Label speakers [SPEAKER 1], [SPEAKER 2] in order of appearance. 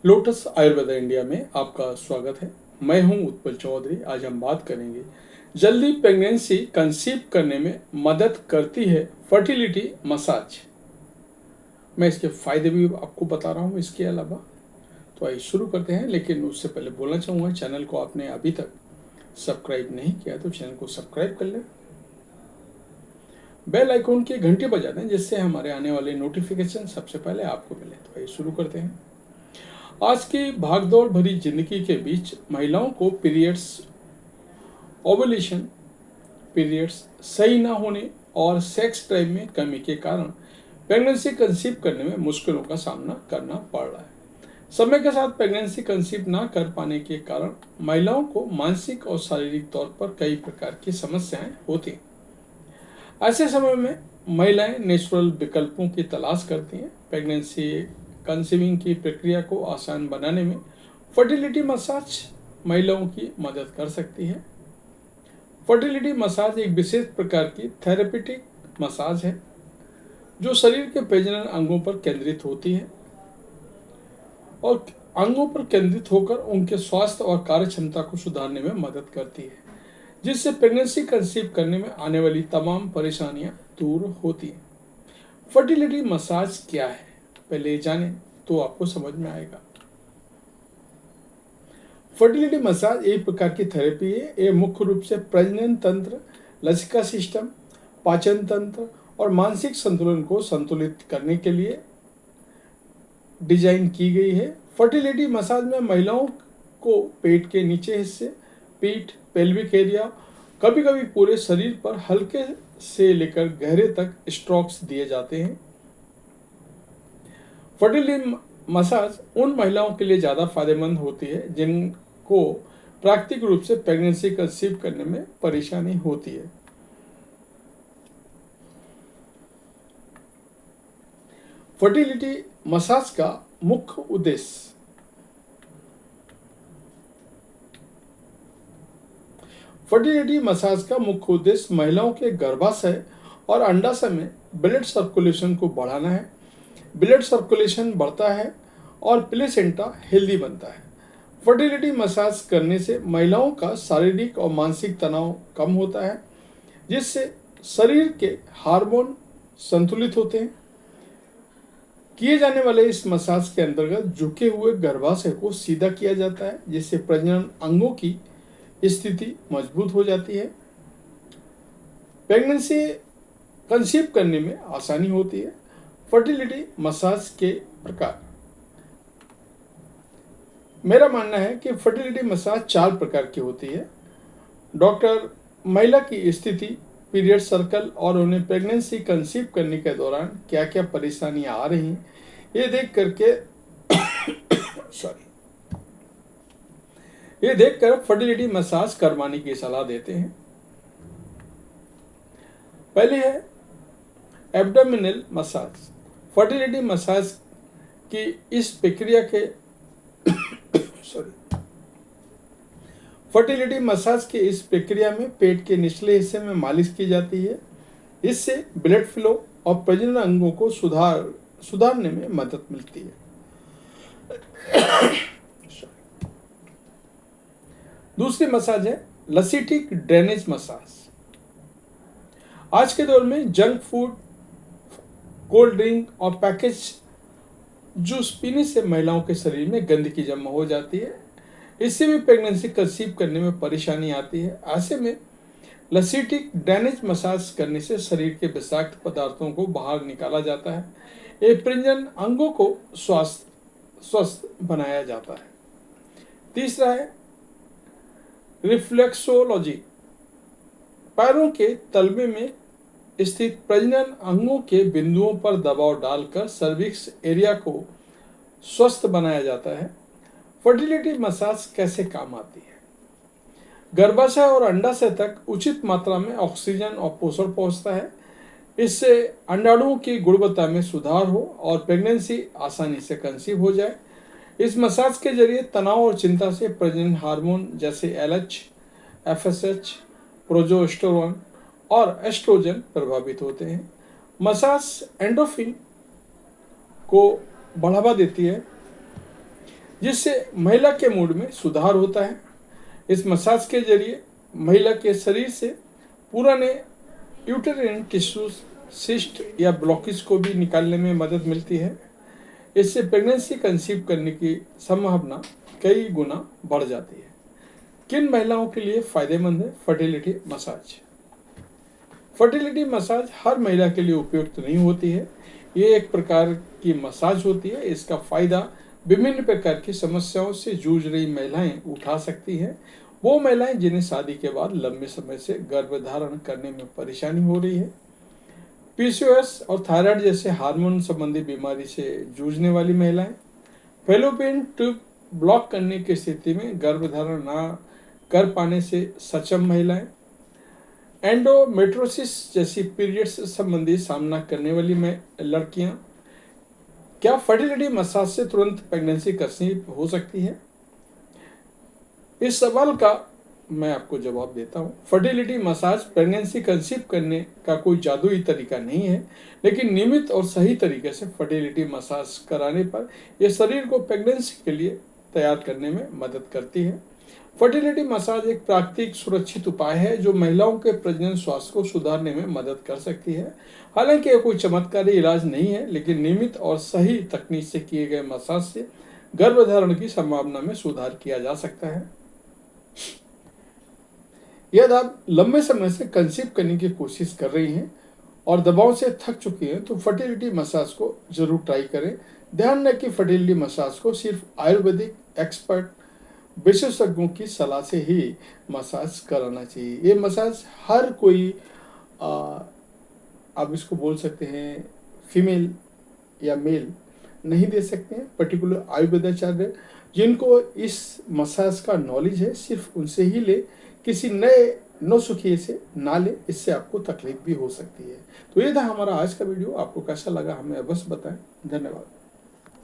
[SPEAKER 1] Lotus Ayurveda India में आपका स्वागत है। मैं हूं उत्पल चौधरी। आज हम बात करेंगे जल्दी प्रेगनेंसी कंसीव करने में मदद करती है फर्टिलिटी मसाज। मैं इसके फायदे भी आपको बता रहा हूं। इसके अलावा तो आइए शुरू करते हैं, लेकिन उससे पहले बोलना चाहूँगा, चैनल को आपने अभी तक सब्सक्राइब नहीं किया तो चैनल को सब्सक्राइब कर लें, बेल आइकॉन की घंटी बजा दें जिससे हमारे आने वाले नोटिफिकेशन सबसे पहले आपको मिले। तो आइए शुरू करते हैं। आज की भागदौड़ भरी जिंदगी के बीच महिलाओं को ओवुलेशन पीरियड्स सही ना होने और सेक्स ड्राइव में कमी के कारण प्रेगनेंसी कंसीव करने में मुश्किलों का सामना करना पड़ रहा है। समय के साथ प्रेगनेंसी कंसीव ना कर पाने के कारण महिलाओं को मानसिक और शारीरिक तौर पर कई प्रकार की समस्याएं होती हैं। ऐसे समय में महिलाएं नेचुरल विकल्पों की तलाश करती हैं। प्रेगनेंसी कंसीविंग की प्रक्रिया को आसान बनाने में फर्टिलिटी मसाज महिलाओं की मदद कर सकती है। फर्टिलिटी मसाज एक विशेष प्रकार की थेरेपेटिक मसाज है जो शरीर के प्रजनन अंगों पर केंद्रित होती है और अंगों पर केंद्रित होकर उनके स्वास्थ्य और कार्य क्षमता को सुधारने में मदद करती है, जिससे प्रेगनेंसी कंसीव करने में आने वाली तमाम परेशानियां दूर होती हैं। फर्टिलिटी मसाज क्या है, पहले जानें तो आपको समझ में आएगा। फर्टिलिटी मसाज एक प्रकार की थेरेपी है। ये मुख्य रूप से प्रजनन तंत्र, लसिका सिस्टम, पाचन तंत्र और मानसिक संतुलन को संतुलित करने के लिए डिजाइन की गई है। फर्टिलिटी मसाज में महिलाओं को पेट के नीचे हिस्से, पीठ, पेल्विक एरिया, कभी कभी पूरे शरीर पर हल्के से लेकर गहरे तक स्ट्रोक्स दिए जाते हैं। फर्टिलिटी मसाज उन महिलाओं के लिए ज़्यादा फायदेमंद होती है जिनको प्राकृतिक रूप से प्रेगनेंसी कंसीव करने में परेशानी होती है। फर्टिलिटी मसाज का मुख्य उद्देश्य। फर्टिलिटी मसाज का मुख्य उद्देश्य महिलाओं के गर्भाशय और अंडाशय में ब्लड सर्कुलेशन को बढ़ाना है। ब्लड सर्कुलेशन बढ़ता है और प्लेसेंटा हेल्दी बनता है। फर्टिलिटी मसाज करने से महिलाओं का शारीरिक और मानसिक तनाव कम होता है, जिससे शरीर के हार्मोन संतुलित होते हैं। किए जाने वाले इस मसाज के अंतर्गत झुके हुए गर्भाशय को सीधा किया जाता है, जिससे प्रजनन अंगों की स्थिति मजबूत हो जाती है। प्रेगनेंसी कंसीव करने में आसानी होती है। फर्टिलिटी मसाज के प्रकार। मेरा मानना है कि फर्टिलिटी मसाज 4 प्रकार की होती है। डॉक्टर महिला की स्थिति, पीरियड सर्कल और उन्हें प्रेगनेंसी कंसीव करने के दौरान क्या क्या परेशानियां आ रही हैं, ये देख कर फर्टिलिटी मसाज करवाने की सलाह देते हैं। पहले है एब्डोमिनल मसाज। फर्टिलिटी मसाज की इस प्रक्रिया के फर्टिलिटी मसाज की इस प्रक्रिया में पेट के निचले हिस्से में मालिश की जाती है। इससे ब्लड फ्लो और प्रजनन अंगों को सुधारने में मदद मिलती है। दूसरी मसाज है लसीटिक ड्रेनेज मसाज। आज के दौर में जंक फूड, कोल्ड ड्रिंक और पैकेज जूस पीने से महिलाओं के शरीर में गंदगी जमा हो जाती है। इससे भी प्रेगनेंसी कंसीव करने में परेशानी आती है। ऐसे में लसीटिक ड्रेनेज मसाज करने से शरीर के विषाक्त पदार्थों को बाहर निकाला जाता है। ये प्रजनन अंगों को स्वस्थ बनाया जाता है। तीसरा है रिफ्लेक्सोलॉजी। पैरों के तलवे में स्थित प्रजनन अंगों के बिंदुओं पर दबाव डालकर सर्विक्स एरिया को स्वस्थ बनाया जाता है। फर्टिलिटी मसाज कैसे काम आती है? गर्भाशय और अंडाशय तक उचित मात्रा में ऑक्सीजन और पोषण पहुंचता है। इससे अंडाणुओं की गुणवत्ता में सुधार हो और प्रेगनेंसी आसानी से कंसीव हो जाए। इस मसाज के जरिए तनाव और चिंता से प्रजनन हार्मोन जैसे LH, FSH, प्रोजेस्टेरोन और एस्ट्रोजन प्रभावित होते हैं। मसाज एंडोर्फिन को बढ़ावा देती है, जिससे महिला के मूड में सुधार होता है। इस मसाज के जरिए महिला के शरीर से पुराने यूटेरिन टिश्यूज, सिस्ट या ब्लॉकेज को भी निकालने में मदद मिलती है। इससे प्रेगनेंसी कंसीव करने की संभावना कई गुना बढ़ जाती है। किन महिलाओं के लिए फायदेमंद है फर्टिलिटी मसाज? फर्टिलिटी मसाज हर महिला के लिए उपयुक्त नहीं होती है। ये एक प्रकार की मसाज होती है। इसका फायदा विभिन्न प्रकार की समस्याओं से जूझ रही महिलाएं उठा सकती हैं। वो महिलाएं जिन्हें शादी के बाद लंबे समय से गर्भधारण करने में परेशानी हो रही है, पीसीओएस और थायराइड जैसे हार्मोन संबंधी बीमारी से जूझने वाली महिलाएं, फैलोपियन ट्यूब ब्लॉक करने की स्थिति में गर्भधारण न कर पाने से सक्षम महिलाएं, एंडोमेट्रोसिस जैसी पीरियड्स संबंधी सामना करने वाली लड़कियां। क्या फर्टिलिटी मसाज से तुरंत प्रेगनेंसी कंसीव हो सकती है? इस सवाल का मैं आपको जवाब देता हूँ। फर्टिलिटी मसाज प्रेगनेंसी कंसीव करने का कोई जादुई तरीका नहीं है, लेकिन नियमित और सही तरीके से फर्टिलिटी मसाज कराने पर यह शरीर को प्रेगनेंसी के लिए तैयार करने में मदद करती है। फर्टिलिटी मसाज एक प्राकृतिक सुरक्षित उपाय है जो महिलाओं के प्रजनन स्वास्थ्य को सुधारने में मदद कर सकती है। हालांकि यह कोई चमत्कारी इलाज नहीं है, लेकिन नियमित और सही तकनीक से किए गए मसाज से गर्भधारण की संभावना में सुधार किया जा सकता है। यदि आप लंबे समय से कंसीव करने की कोशिश कर रही हैं और दबाव से थक चुकी हैं, तो फर्टिलिटी मसाज को जरूर ट्राई करें। ध्यान रखें कि फर्टिलिटी मसाज को सिर्फ आयुर्वेदिक एक्सपर्ट विशेषज्ञों की सलाह से ही मसाज कराना चाहिए। ये मसाज हर कोई आप इसको बोल सकते हैं फीमेल या मेल नहीं दे सकते हैं। पर्टिकुलर आयुर्वेदाचार्य जिनको इस मसाज का नॉलेज है, सिर्फ उनसे ही ले, किसी नए नौसिखिए से ना ले, इससे आपको तकलीफ भी हो सकती है। तो ये था हमारा आज का वीडियो। आपको कैसा लगा हमें अवश्य बताएं। धन्यवाद।